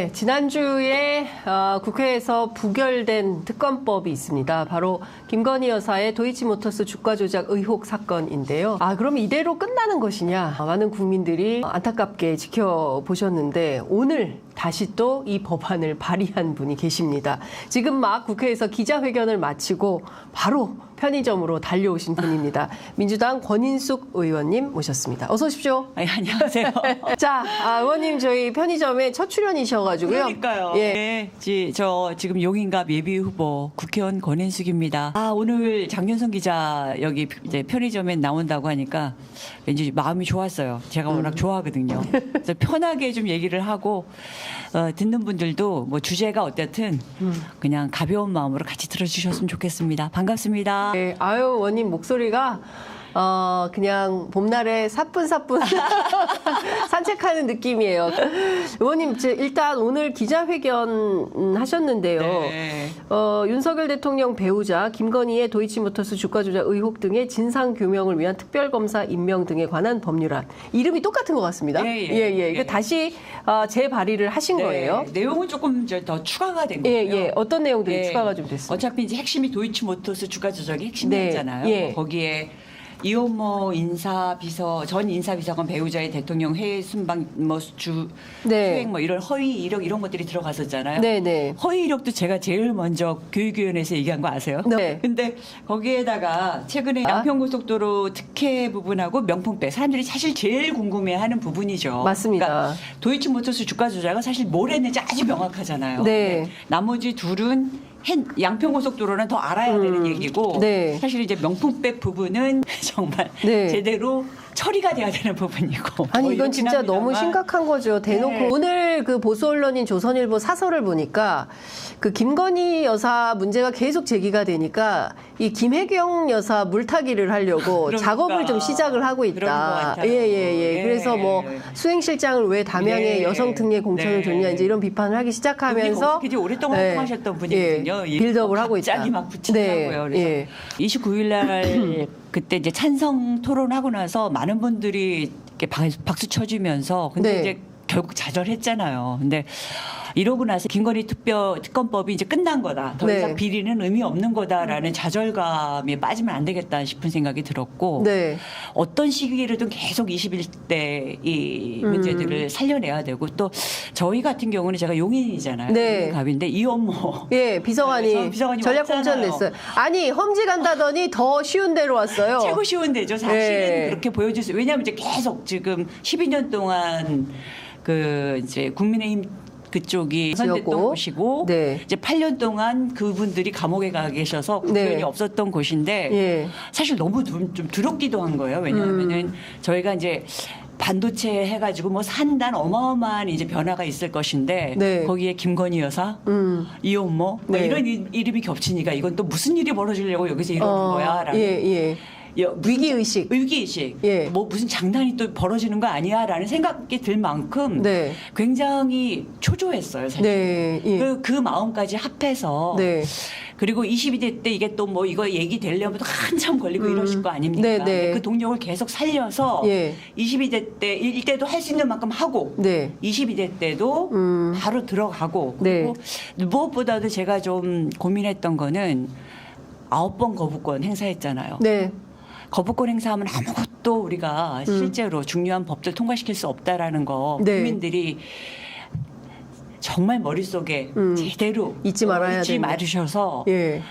네, 지난주에 국회에서 부결된 특검법이 있습니다. 바로 김건희 여사의 도이치모터스 주가 조작 의혹 사건인데요. 그럼 이대로 끝나는 것이냐? 많은 국민들이 안타깝게 지켜보셨는데 오늘 다시 또 이 법안을 발의한 분이 계십니다. 지금 막 국회에서 기자회견을 마치고 바로 편의점으로 달려오신 분입니다. 민주당 권인숙 의원님 모셨습니다. 어서 오십시오. 안녕하세요. 자, 의원님 저희 편의점에 첫 출연이셔가지고요. 그러니까요. 예. 네, 저 지금 용인갑 예비 후보 국회의원 권인숙입니다. 오늘 장윤성 기자 여기 이제 편의점에 나온다고 하니까 왠지 마음이 좋았어요. 제가 워낙 좋아하거든요. 그래서 편하게 좀 얘기를 하고 듣는 분들도 뭐 주제가 어쨌든 그냥 가벼운 마음으로 같이 들어주셨으면 좋겠습니다. 반갑습니다. 네, 의원님 목소리가 그냥 봄날에 사뿐사뿐 산책하는 느낌이에요. 의원님, 일단 오늘 기자회견 하셨는데요. 네. 윤석열 대통령 배우자 김건희의 도이치모터스 주가 조작 의혹 등의 진상 규명을 위한 특별검사 임명 등에 관한 법률안. 이름이 똑같은 것 같습니다. 예. 이거 다시 재발의를 하신 거예요. 내용은 조금 더 추가가 된 거예요. 어떤 내용들이 추가가 좀 됐습니까? 어차피 이제 핵심이 도이치모터스 주가 조작이 핵심이었잖아요. 거기에 이혼모 전 인사비서관 배우자의 대통령 해외 순방 수행 이런 허위 이력 이런 것들이 들어갔었잖아요. 네네. 허위 이력도 제가 제일 먼저 교육위원회에서 얘기한 거 아세요? 네. 근데 거기에다가 최근에 양평고속도로 특혜 부분하고 명품백 사람들이 사실 제일 궁금해하는 부분이죠. 맞습니다. 그러니까 도이치모터스 주가 조작은 사실 뭘 했는지 아주 명확하잖아요. 네. 나머지 둘은 양평고속도로는 더 알아야 되는 얘기고 사실 이제 명품백 부분은 정말 제대로 처리가 돼야 되는 부분이고. 이건 진짜 너무 심각한 거죠. 대놓고 오늘 그 보수 언론인 조선일보 사설을 보니까 그 김건희 여사 문제가 계속 제기가 되니까 이 김혜경 여사 물타기를 하려고 작업을 좀 시작을 하고 있다. 그래서 뭐 수행실장을 왜 담양에 여성 특례 공천을 줬냐 이제 이런 비판을 하기 시작하면서 굉장히 오랫동안 활동하셨던 분이거든요. 빌드업을 하고 있다. 갑자기 막 붙이더라고요. 그래서 29일 날 그때 이제 찬성 토론하고 나서 많은 분들이 이렇게 박수 쳐주면서 근데 이제 결국 좌절했잖아요. 근데 이러고 나서 김건희 특검법이 이제 끝난 거다. 더 이상 비리는 의미 없는 거다라는 좌절감에 빠지면 안 되겠다 싶은 생각이 들었고 어떤 시기로든 계속 21대 이 문제들을 살려내야 되고 또 저희 같은 경우는 제가 용인이잖아요. 갑인데 이혼모 비서관이 전략 공천됐어요. 험지 간다더니 더 쉬운 데로 왔어요. 최고 쉬운 데죠. 사실은 그렇게 보여줄 수. 왜냐하면 이제 계속 지금 12년 동안 그 이제 국민의힘 그쪽이 선택했던 곳이고 이제 8년 동안 그분들이 감옥에 가 계셔서 국회의원이 없었던 곳인데 사실 너무 좀 두렵기도 한 거예요. 왜냐하면은 저희가 이제 반도체 해가지고 뭐 산단 어마어마한 이제 변화가 있을 것인데 거기에 김건희 여사, 이혼모 이런 이름이 겹치니까 이건 또 무슨 일이 벌어지려고 여기서 이러는 거야라는. 위기의식. 뭐 무슨 장난이 또 벌어지는 거 아니야 라는 생각이 들 만큼 굉장히 초조했어요. 사실. 그 마음까지 합해서 그리고 22대 때 이게 또 뭐 이거 얘기 되려면 한참 걸리고 이러실 거 아닙니까? 그 동력을 계속 살려서 22대 때 이때도 할 수 있는 만큼 하고 22대 때도 바로 들어가고 그리고 무엇보다도 제가 좀 고민했던 거는 9번 거부권 행사했잖아요. 거부권 행사하면 아무것도 우리가 실제로 중요한 법들 통과시킬 수 없다라는 거 국민들이 정말 머릿속에 제대로 잊지 말으셔서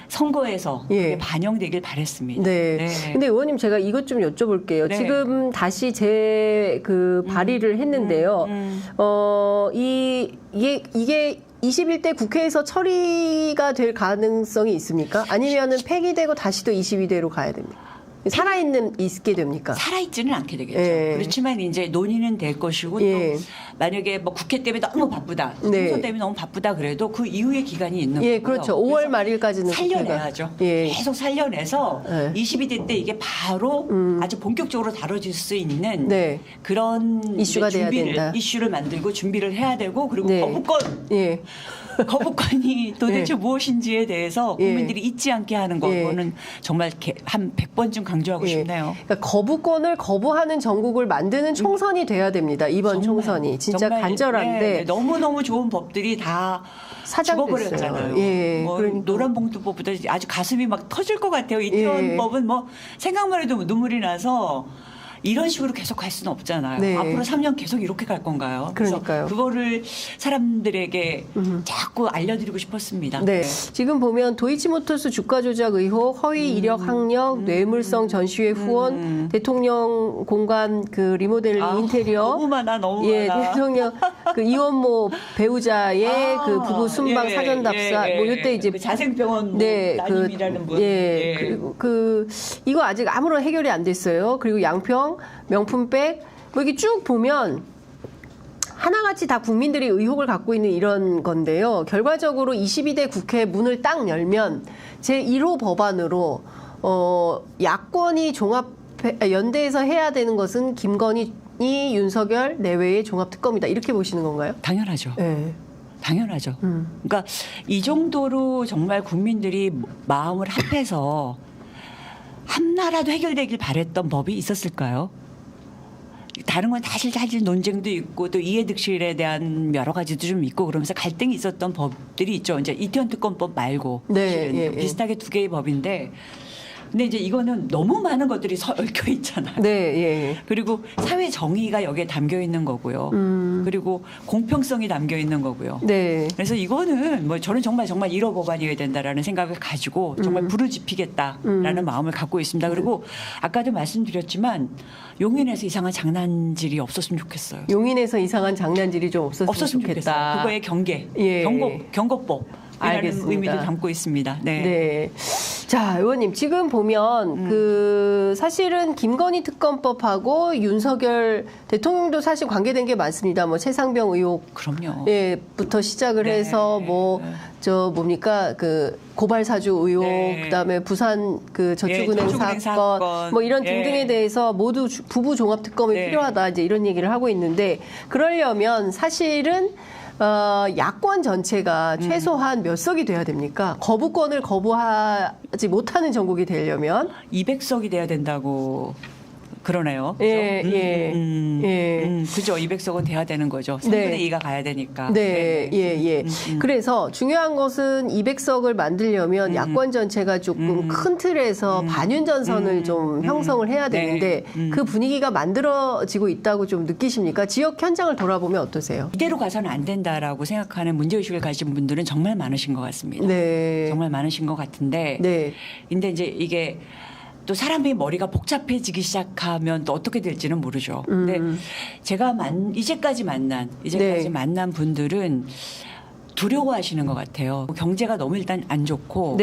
선거에서 그게 반영되길 바랬습니다. 근데 의원님 제가 이것 좀 여쭤볼게요. 지금 다시 그 발의를 했는데요. 이게 21대 국회에서 처리가 될 가능성이 있습니까? 아니면은 폐기되고 다시 또 22대로 가야 됩니까? 있게 됩니까? 살아있지는 않게 되겠죠. 그렇지만 이제 논의는 될 것이고 또 만약에 뭐 국회 때문에 너무 바쁘다, 총선 때문에 너무 바쁘다 그래도 그 이후의 기간이 있는 거고요. 그렇죠. 5월 말일까지는 살려내야죠. 계속 살려내서 22대 때 이게 바로 아주 본격적으로 다뤄질 수 있는 그런 이슈가 돼야 된다. 이슈를 만들고 준비를 해야 되고 그리고 거부권 거부권이 도대체 무엇인지에 대해서 국민들이 잊지 않게 하는 거는 정말 한 100번쯤 강조하고 싶네요. 그러니까 거부권을 거부하는 전국을 만드는 총선이 돼야 됩니다. 이번 정말, 총선이 진짜 정말, 간절한데 너무너무 좋은 법들이 다 죽어버렸잖아요. 뭐 그러니까. 노란봉투법보다 아주 가슴이 막 터질 것 같아요. 이태원법은 뭐 생각만 해도 눈물이 나서 이런 식으로 계속 갈 수는 없잖아요. 앞으로 3년 계속 이렇게 갈 건가요? 그러니까요. 그래서 그거를 사람들에게 자꾸 알려드리고 싶었습니다. 네. 지금 보면 도이치모터스 주가 조작 의혹, 허위 이력 학력, 뇌물성 전시회 후원, 대통령 공간 그 리모델링 인테리어, 너무 많아. 대통령 그 이원모 배우자의 그 부부 순방 사전 답사, 뭐 이때 이제 그 자생병원 따님이라는 분, 그리고 이거 아직 아무런 해결이 안 됐어요. 그리고 양평 명품백 뭐 이렇게 쭉 보면 하나같이 다 국민들이 의혹을 갖고 있는 이런 건데요. 결과적으로 22대 국회 문을 딱 열면 제1호 법안으로 야권이 연대해서 해야 되는 것은 김건희 윤석열 내외의 종합특검이다. 이렇게 보시는 건가요? 당연하죠. 네. 당연하죠. 그러니까 이 정도로 정말 국민들이 마음을 합해서 하나라도 해결되길 바랬던 법이 있었을까요? 다른 건 사실 논쟁도 있고 또 이해득실에 대한 여러 가지도 좀 있고 그러면서 갈등이 있었던 법들이 있죠. 이제 이태원 특검법 말고 비슷하게 두 개의 법인데 근데 이제 이거는 너무 많은 것들이 얽혀 있잖아요. 그리고 사회 정의가 여기에 담겨 있는 거고요. 그리고 공평성이 담겨 있는 거고요. 그래서 이거는 뭐 저는 정말 1호 법안이어야 된다라는 생각을 가지고 정말 부르짖히겠다라는 마음을 갖고 있습니다. 그리고 아까도 말씀드렸지만 용인에서 이상한 장난질이 없었으면 좋겠어요. 용인에서 이상한 장난질이 좀 없었으면 좋겠다. 그거의 경고법. 이라는 의미도 담고 있습니다. 네. 자, 의원님 지금 보면 사실은 김건희 특검법하고 윤석열 대통령도 사실 관계된 게 많습니다. 뭐 최상병 의혹 그럼요. 부터 시작을 해서 그 고발 사주 의혹, 그다음에 부산 그 저축은행 사건 뭐 이런 등등에 대해서 모두 부부 종합 특검이 필요하다. 이제 이런 얘기를 하고 있는데 그러려면 사실은 야권 전체가 최소한 몇 석이 돼야 됩니까? 거부권을 거부하지 못하는 전국이 되려면 200석이 돼야 된다고 그러네요. 그죠. 200석은 돼야 되는 거죠. 3분의 2가 가야 되니까. 그래서 중요한 것은 200석을 만들려면 야권 전체가 조금 큰 틀에서 반윤 전선을 좀 형성을 해야 되는데 그 분위기가 만들어지고 있다고 좀 느끼십니까? 지역 현장을 돌아보면 어떠세요? 이대로 가서는 안 된다라고 생각하는 문제의식을 가진 분들은 정말 많으신 것 같습니다. 정말 많으신 것 같은데. 근데 이제 이게 또 사람의 머리가 복잡해지기 시작하면 또 어떻게 될지는 모르죠. 근데 제가 이제까지 만난 분들은 두려워하시는 것 같아요. 경제가 너무 일단 안 좋고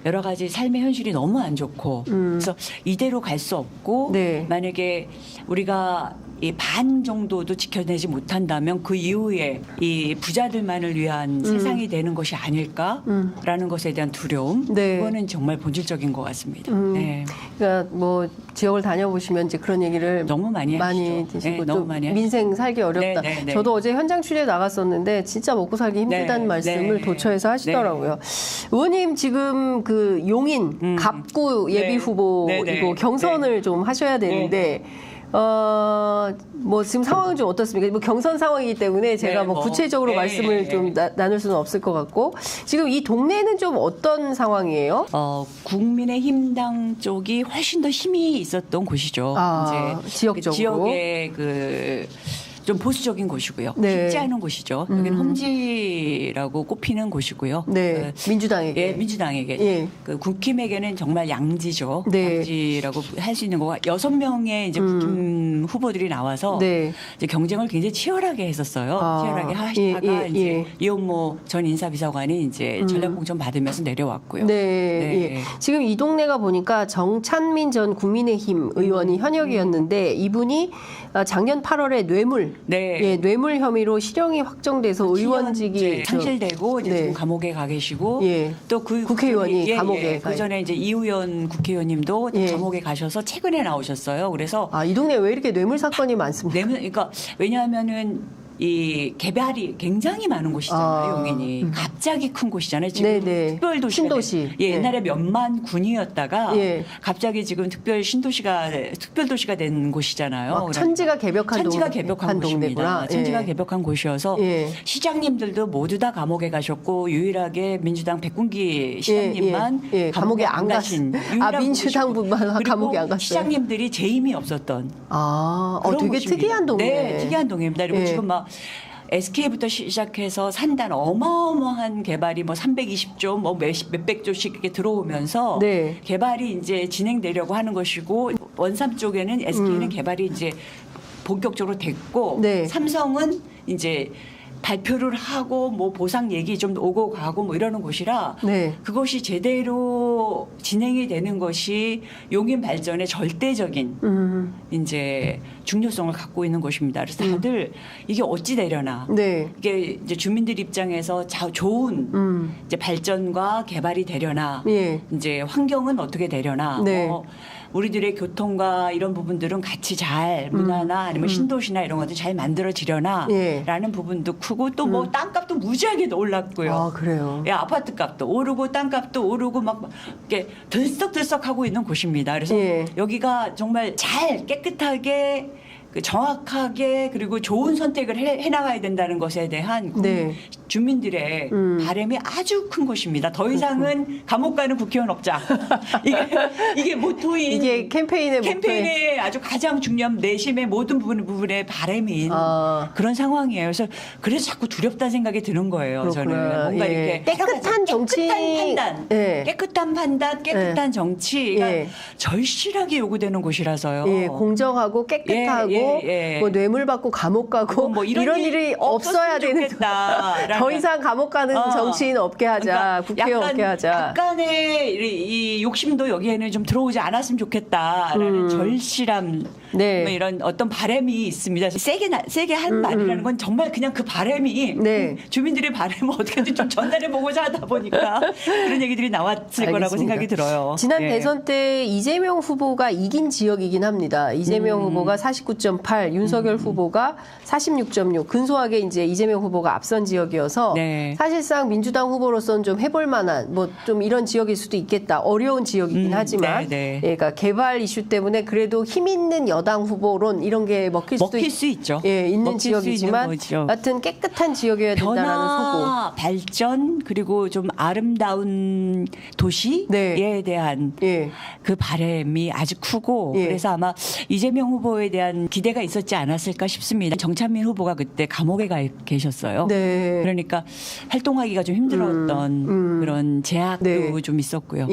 여러 가지 삶의 현실이 너무 안 좋고 그래서 이대로 갈 수 없고 만약에 우리가 이 반 정도도 지켜내지 못한다면 그 이후에 이 부자들만을 위한 세상이 되는 것이 아닐까라는 것에 대한 두려움 그거는 정말 본질적인 것 같습니다. 그러니까 뭐 지역을 다녀보시면 이제 그런 얘기를 너무 많이 드시고 너무 또 많이 민생 살기 어렵다. 저도 어제 현장 취재 나갔었는데 진짜 먹고 살기 힘들다는 말씀을 도처에서 하시더라고요. 의원님 지금 그 용인 갑구 예비 후보이고 경선을 좀 하셔야 되는데 뭐 지금 상황은 좀 어떻습니까? 뭐 경선 상황이기 때문에 제가 뭐 구체적으로 말씀을 좀 나눌 수는 없을 것 같고 지금 이 동네는 좀 어떤 상황이에요? 국민의힘당 쪽이 훨씬 더 힘이 있었던 곳이죠. 이제 지역적으로 지역의 좀 보수적인 곳이고요. 쉽지 않은 곳이죠. 여기는 험지라고 꼽히는 곳이고요. 민주당에게. 민주당에게. 그 국힘에게는 정말 양지죠. 양지라고 할 수 있는 거가 6명의 이제 국힘 후보들이 나와서 이제 경쟁을 굉장히 치열하게 했었어요. 치열하게 하시다가 이제 이원모 전 인사비서관이 이제 전략공천 받으면서 내려왔고요. 지금 이 동네가 보니까 정찬민 전 국민의힘 의원이 현역이었는데 이분이 작년 8월에 뇌물 혐의로 실형이 확정돼서 의원직이 상실되고 이제 지금 감옥에 가 계시고 또 그 국회의원이 감옥에 그 전에 이제 이우연 국회의원님도 감옥에 가셔서 최근에 나오셨어요. 그래서 이 동네 왜 이렇게 뇌물 사건이 많습니까? 그러니까 왜냐하면은 이 개발이 굉장히 많은 곳이잖아요. 용인이 갑자기 큰 곳이잖아요. 지금 특별도시가 신도시. 옛날에 몇만 군이었다가 갑자기 지금 특별도시가 된 곳이잖아요. 천지가 개벽한 곳입니다. 천지가 개벽한 곳이어서 시장님들도 모두 다 감옥에 가셨고 유일하게 민주당 백군기 시장님만 감옥에 안 가신 민주당분만 감옥에 안 갔어요. 시장님들이 재임이 없었던 되게 특이한 동네. 네, 특이한 동네입니다. 그리고 지금 막 SK부터 시작해서 산단 어마어마한 개발이 뭐 320조 뭐 몇백 조씩 이렇게 들어오면서 개발이 이제 진행되려고 하는 것이고 원삼 쪽에는 SK는 개발이 이제 본격적으로 됐고 삼성은 이제 발표를 하고 뭐 보상 얘기 좀 오고 가고 뭐 이러는 곳이라 그것이 제대로 진행이 되는 것이 용인 발전의 절대적인 이제 중요성을 갖고 있는 곳입니다. 그래서 다들 이게 어찌 되려나 이게 이제 주민들 입장에서 좋은 이제 발전과 개발이 되려나 이제 환경은 어떻게 되려나 뭐 우리들의 교통과 이런 부분들은 같이 잘 문화나 아니면 신도시나 이런 것들 잘 만들어지려나 라는 부분도 크고 또 뭐 땅값도 무지하게 올랐고요. 그래요. 아파트 값도 오르고 땅값도 오르고 막 이렇게 들썩들썩하고 있는 곳입니다. 그래서 여기가 정말 잘 깨끗하게 정확하게 그리고 좋은 선택을 해나가야 된다는 것에 대한 주민들의 바람이 아주 큰 곳입니다. 더 이상은 감옥 가는 국회의원 없자. 이게 모토인 이게 캠페인의 아주 가장 중요한 내심의 모든 부분의 바람인 그런 상황이에요. 그래서 자꾸 두렵다는 생각이 드는 거예요. 저는 뭔가 이렇게 깨끗한 판단, 깨끗한 정치가 절실하게 요구되는 곳이라서요. 공정하고 깨끗하고 뭐 뇌물 받고 감옥 가고 뭐 이런 일이 없어야 되는 더 이상 감옥 가는 정치인 없게 하자. 국회의원 없게 하자. 약간의 이 욕심도 여기에는 좀 들어오지 않았으면 좋겠다라는 절실함 뭐 이런 어떤 바람이 있습니다. 세게 한 말이라는 건 정말 그냥 그 바람이 주민들의 바람을 어떻게든 좀 전달해보고자 하다 보니까 그런 얘기들이 나왔을 거라고 생각이 들어요. 지난 대선 때 이재명 후보가 이긴 지역이긴 합니다. 이재명 후보가 49.8, 윤석열 후보가 46.6, 근소하게 이제 이재명 후보가 앞선 지역이어서 사실상 민주당 후보로서는 좀 해볼 만한 뭐 좀 이런 지역일 수도 있겠다. 어려운 지역이긴 하지만 그러니까 개발 이슈 때문에 그래도 힘 있는 여당 후보론 이런 게 먹힐 수 있죠. 있는 지역이지만 하여튼 깨끗한 지역이어야 된다라는 소구. 발전 그리고 좀 아름다운 도시에 대한 그 바람이 아주 크고 그래서 아마 이재명 후보에 대한 기대가 있었지 않았을까 싶습니다. 정찬민 후보가 그때 감옥에 가 계셨어요. 그러니까 활동하기가 좀 힘들었던 그런 제약도 좀 있었고요.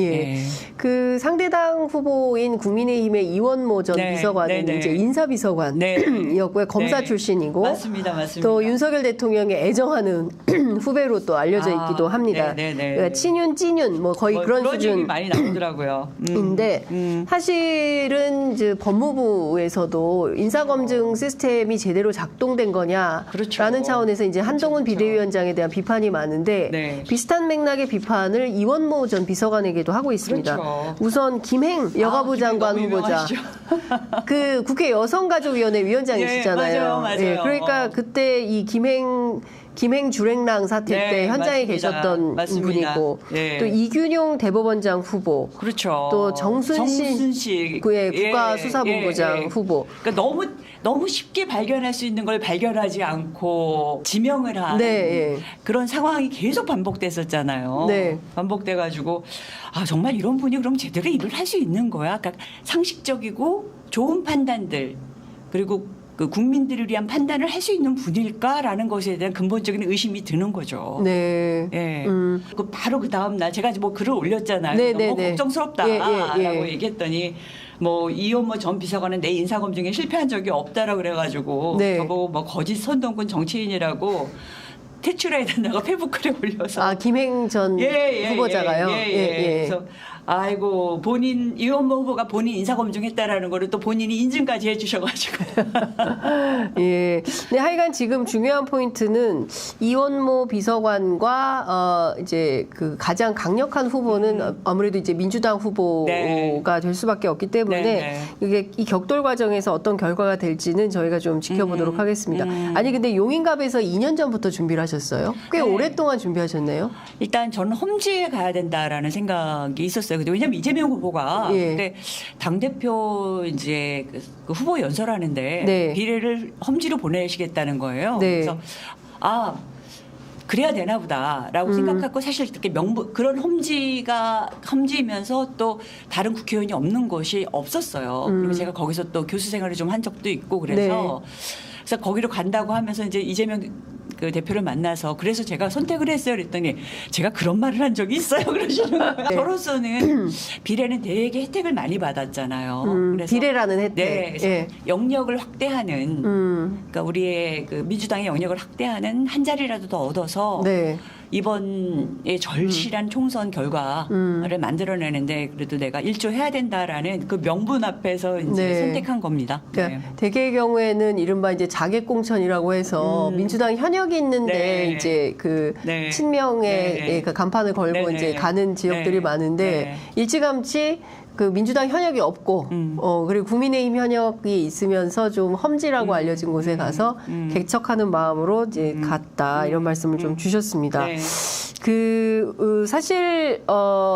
그 상대당 후보인 국민의힘의 이원모 전 비서관은 이제 인사비서관이었고요. 검사 출신이고 맞습니다. 또 윤석열 대통령의 애정하는 후배로 또 알려져 있기도 합니다. 그러니까 친윤 찐윤 뭐 거의 그런 수준 많이 나오더라고요. 인데 사실은 이제 법무부에서도 인사검증 시스템이 제대로 작동된 거냐라는 차원에서 이제 한동훈 비대위원장에 대한 비판이 많은데 비슷한 맥락의 비판을 이원모 전 비서관에게도 하고 있습니다. 우선 김행 여가부 장관 후보자 그 국회 여성가족위원회 위원장이시잖아요. 맞아요. 그러니까 그때 이 김행 주랭랑 사태 때 현장에 계셨던 분이고 또 이균용 대법원장 후보 또 정순신 국가수사본부장 후보 그러니까 너무 쉽게 발견할 수 있는 걸 발견하지 않고 지명을 한 그런 상황이 계속 반복됐었잖아요. 반복돼가지고 정말 이런 분이 그럼 제대로 일을 할 수 있는 거야. 그러니까 상식적이고 좋은 판단들 그리고 그 국민들을 위한 판단을 할 수 있는 분일까라는 것에 대한 근본적인 의심이 드는 거죠. 바로 그 다음 날 제가 뭐 글을 올렸잖아요. 너무 걱정스럽다라고 얘기했더니 뭐 이원모 전 비서관은 내 인사검증에 실패한 적이 없다라고 그래가지고 저보고 뭐 거짓 선동꾼 정치인이라고 퇴출해야 된다고 페이스북글에 올려서. 아, 김행 전 후보자가요? 그래서 아이고 본인 이원모 후보가 본인 인사검증했다라는 거를 또 본인이 인증까지 해주셔가지고. 예. 네, 하여간 지금 중요한 포인트는 이원모 비서관과 이제 그 가장 강력한 후보는 아무래도 이제 민주당 후보가 네. 될 수밖에 없기 때문에 네. 이게 이 격돌 과정에서 어떤 결과가 될지는 저희가 좀 지켜보도록 하겠습니다. 아니 근데 용인갑에서 2년 전부터 준비를 하셨어요? 꽤 네. 오랫동안 준비하셨네요. 일단 저는 험지에 가야 된다라는 생각이 있었어요. 근데 왜냐면 이재명 후보가 예. 그때 당대표 이제 그 후보 연설하는데 네. 비례를 험지로 보내시겠다는 거예요. 네. 그래서 그래야 되나 보다라고 생각하고 사실 이렇게 그런 험지이면서 또 다른 국회의원이 없는 곳이 없었어요. 그리고 제가 거기서 또 교수 생활을 좀 한 적도 있고 그래서 그래서 거기로 간다고 하면서 이제 이재명 그 대표를 만나서 그래서 제가 선택을 했어요. 그랬더니 제가 그런 말을 한 적이 있어요. 그러시는 거예요. 네. 저로서는 비례는 되게 혜택을 많이 받았잖아요. 그래서 비례라는 혜택. 네, 그래서 예. 영역을 확대하는 그러니까 우리의 그 민주당의 영역을 확대하는 한 자리라도 더 얻어서 네. 이번에 절실한 총선 결과를 만들어내는데 그래도 내가 일조해야 된다라는 그 명분 앞에서 이제 네. 선택한 겁니다. 그러니까 대개의 경우에는 이른바 이제 자객공천이라고 해서 민주당 현역이 있는데 네. 이제 그 네. 친명의 네. 그 간판을 걸고 네. 이제 가는 지역들이 네. 많은데 네. 일찌감치 그 민주당 현역이 없고 그리고 국민의힘 현역이 있으면서 좀 험지라고 알려진 곳에 가서 개척하는 마음으로 이제 갔다 이런 말씀을 좀 주셨습니다. 네. 사실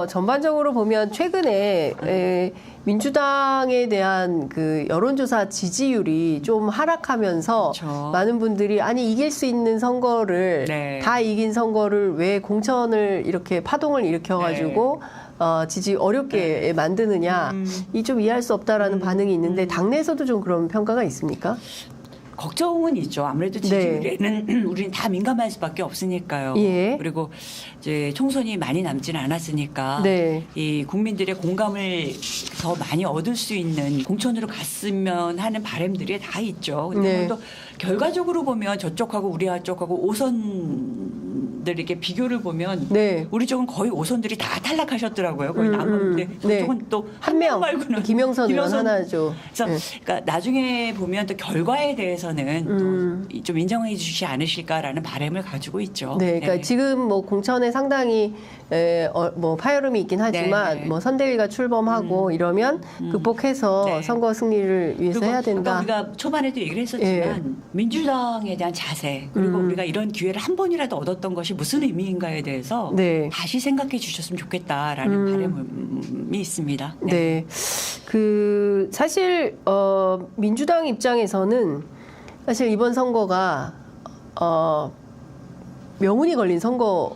전반적으로 보면 최근에 민주당에 대한 그 여론조사 지지율이 좀 하락하면서 그렇죠. 많은 분들이 아니 이길 수 있는 선거를 네. 다 이긴 선거를 왜 공천을 이렇게 파동을 일으켜가지고 지지 어렵게 만드느냐 이 좀 이해할 수 없다라는 반응이 있는데 당내에서도 좀 그런 평가가 있습니까? 걱정은 있죠. 아무래도 지지율에는 우리는 다 민감할 수밖에 없으니까요. 예. 그리고 이제 총선이 많이 남지는 않았으니까 네. 이 국민들의 공감을 더 많이 얻을 수 있는 공천으로 갔으면 하는 바람들이 다 있죠. 근데 네. 또 결과적으로 보면 저쪽하고 우리 쪽하고 오선들 이렇게 비교를 보면 네. 우리 쪽은 거의 오선들이 다 탈락하셨더라고요. 거의 남았는데 그쪽은 또 한 명 말고는 김영선 의원 하나죠. 그래서 그러니까 나중에 보면 또 결과에 대해서는 또 좀 인정해 주시지 않으실까라는 바람을 가지고 있죠. 네, 그러니까 지금 뭐 공천에 상당히 뭐 파열음이 있긴 하지만 네. 뭐 선대위가 출범하고 이러면 극복해서 네. 선거 승리를 위해서 그리고 해야 된다. 아까 우리가 초반에도 얘기를 했었지만 민주당에 대한 자세 그리고 우리가 이런 기회를 한 번이라도 얻었던 것이 무슨 의미인가에 대해서 네. 다시 생각해 주셨으면 좋겠다라는 바람이 있습니다. 네. 그 사실 민주당 입장에서는 사실 이번 선거가 명운이 걸린 선거지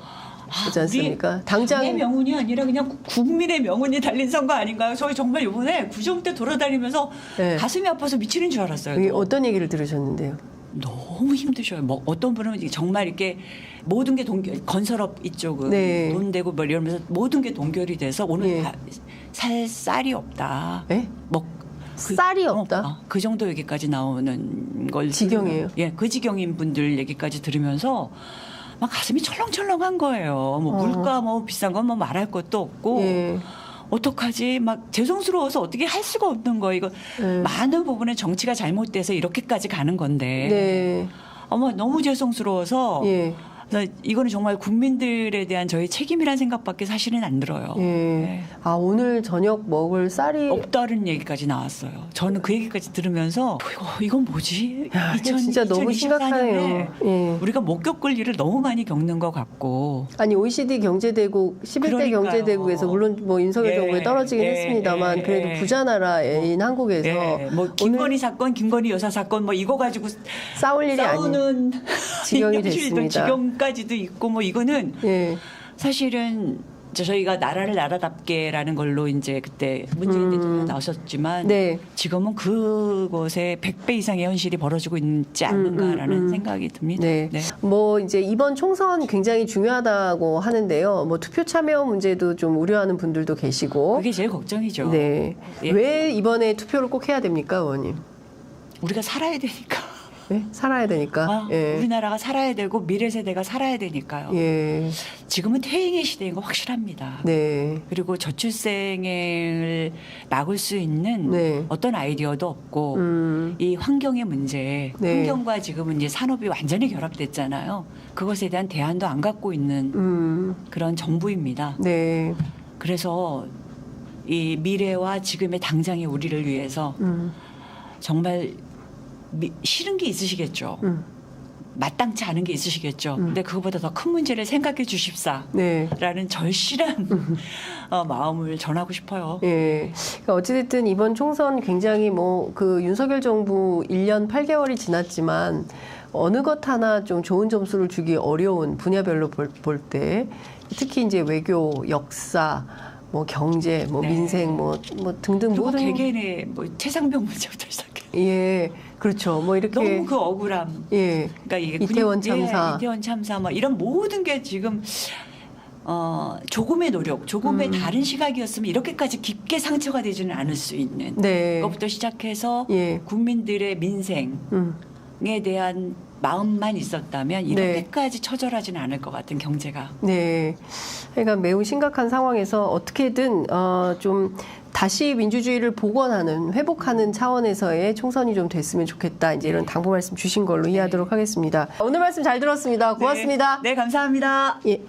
않습니까? 당의 명운이 아니라 그냥 국민의 명운이 달린 선거 아닌가요? 저희 정말 이번에 구정대 돌아다니면서 네. 가슴이 아파서 미치는 줄 알았어요. 이게 어떤 얘기를 들으셨는데요? 너무 힘드셔요. 뭐 어떤 분은 정말 이렇게 모든 게 건설업 이쪽은 네. 돈 되고 뭐 이러면서 모든 게 동결이 돼서 오늘 예. 살 쌀이 없다. 네? 쌀이 없다? 그 정도 얘기까지 나오는 걸 지경이에요. 예, 그 지경인 분들 얘기까지 들으면서 막 가슴이 철렁철렁한 거예요. 뭐 물가 뭐 비싼 건 뭐 말할 것도 없고. 예. 어떡하지? 막 죄송스러워서 어떻게 할 수가 없는 거예요. 이거 많은 부분은 정치가 잘못돼서 이렇게까지 가는 건데. 네. 어머 너무 죄송스러워서 예. 그래서 이거는 정말 국민들에 대한 저희 책임이라는 생각밖에 사실은 안 들어요. 예. 네. 아, 오늘 저녁 먹을 쌀이 없다는 얘기까지 나왔어요. 저는 그 얘기까지 들으면서 이건 뭐지? 야, 이게 진짜 너무 2024년에 심각하네요. 예. 우리가 못 겪을 일을 너무 많이 겪는 것 같고. 아니 OECD 경제대국 11대 그러니까요. 경제대국에서 물론 뭐 윤석열 예, 정부에 떨어지긴 예, 했습니다만 예, 그래도 예. 부자 나라인 한국에서 예, 뭐 김건희 사건, 김건희 여사 사건 뭐 이거 가지고 싸울 일이 아닌 싸우는 지경이 현실도 됐습니다. 지경까지도 있고 뭐 이거는 예. 사실은 저희가 나라를 나라답게라는 걸로 이제 그때 문재인 대통령 나오셨지만 네. 지금은 그곳에 100배 이상의 현실이 벌어지고 있지 않는가라는 생각이 듭니다. 네. 뭐 이제 이번 총선 굉장히 중요하다고 하는데요. 뭐 투표 참여 문제도 좀 우려하는 분들도 계시고. 그게 제일 걱정이죠. 네. 예. 왜 이번에 투표를 꼭 해야 됩니까, 의원님? 우리가 살아야 되니까. 예? 살아야 되니까. 예. 우리나라가 살아야 되고 미래 세대가 살아야 되니까요. 예. 지금은 퇴행의 시대인 거 확실합니다. 네. 그리고 저출생을 막을 수 있는 네. 어떤 아이디어도 없고 이 환경의 문제, 네. 환경과 지금은 이제 산업이 완전히 결합됐잖아요. 그것에 대한 대안도 안 갖고 있는 그런 정부입니다. 네. 그래서 이 미래와 지금의 당장의 우리를 위해서 정말 싫은 게 있으시겠죠. 마땅치 않은 게 있으시겠죠. 근데 그거보다 더 큰 문제를 생각해 주십사라는 네. 절실한 마음을 전하고 싶어요. 예. 그러니까 어찌됐든 이번 총선 굉장히 뭐 그 윤석열 정부 1년 8개월이 지났지만 어느 것 하나 좀 좋은 점수를 주기 어려운 분야별로 볼 때 특히 이제 외교, 역사, 뭐 경제, 뭐 네. 민생, 뭐 등등 그리고 모든 개개인의 뭐 최상병 문제부터 시작해. 예, 그렇죠. 뭐 이렇게 너무 그 억울함. 예, 그러니까 이게 이태원 참사, 이태원 참사, 뭐 이런 모든 게 지금 조금의 노력, 조금의 다른 시각이었으면 이렇게까지 깊게 상처가 되지는 않을 수 있는 네, 그것부터 시작해서 예, 국민들의 민생에 대한 마음만 있었다면 이렇게까지 처절하지는 않을 것 같은 경제가. 네. 그러니까 매우 심각한 상황에서 어떻게든 좀 다시 민주주의를 복원하는, 회복하는 차원에서의 총선이 좀 됐으면 좋겠다. 이제 이런 당부 말씀 주신 걸로 이해하도록 하겠습니다. 오늘 말씀 잘 들었습니다. 고맙습니다. 네, 감사합니다. 예.